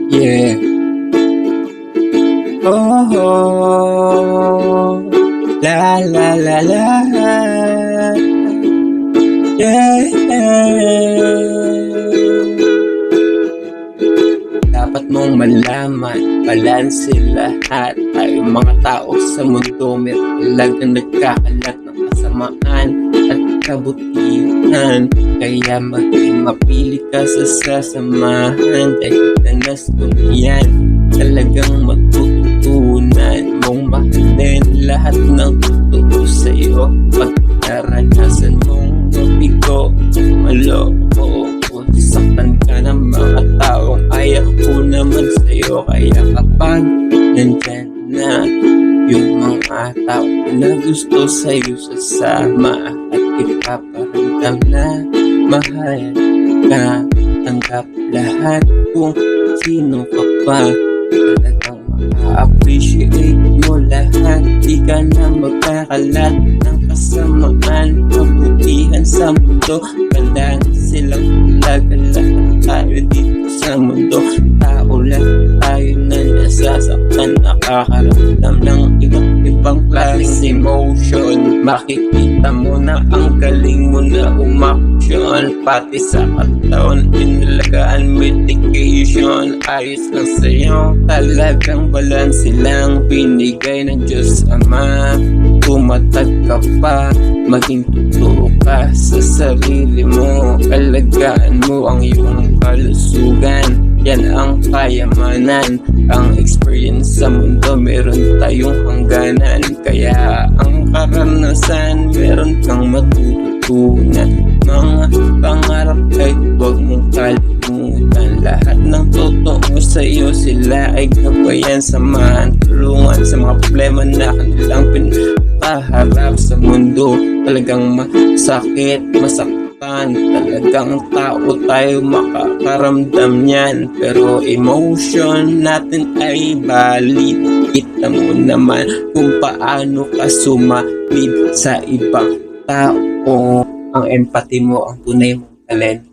Yeah. Oh, oh. La la la la. Yeah. Dapat mong malaman, balanse lahat. Tayong mga tao sa mundo, meron talagang nagkakalat ng kasamaan at kabutihan. Kaya maging mapili ka sa sasamahan, dahil danas ko yan talagang matututunan mong mahalin lahat ng totoo sa'yo. Pag naranasan mong mabigo, maloko, saktan ka ng mga taong ayaw ko naman sa'yo. Kaya kapag nandyan na yung mga tao na gusto sa'yo sasama at ipaparamdam na mahal ka, tanggap lahat kung sino ka pa. Talagang ma-appreciate mo lahat, di ka na magkakalat ng kasamaan, kabutihan sa mundo. Kailangan silang lahat tayo dito sa mundo. Tao lang tayo na nasasaktan, nakakaramdam ng iba't ibang klaseng emotion. Makikita mo na ang galing mo na umaksyon, pati sa katawan inalagaan medication. Ayos lang sa'yo, talagang balanse lang binigay ng Diyos Ama. Tumatag ka pa, maging totoo ka sa sarili mo. Alagaan mo ang iyong kalusugan, yan ang kayamanan. Ang experience sa mundo, meron tayong hangganan. Kaya ang karanasan, meron kang matututunan. Mga pangarap ay huwag mong kalimutan. Lahat ng totoo sa iyo, sila ay gabayan, samahan, tulungan sa mga problema na kanilang pinakaharap sa mundo. Talagang masakit, masaktan, talagang tao tayo makakaramdam niyan. Pero emotion natin ay valid. Kita mo naman kung paano ka sumalid sa ibang tao. Ang empathy mo ang tunay mong talento.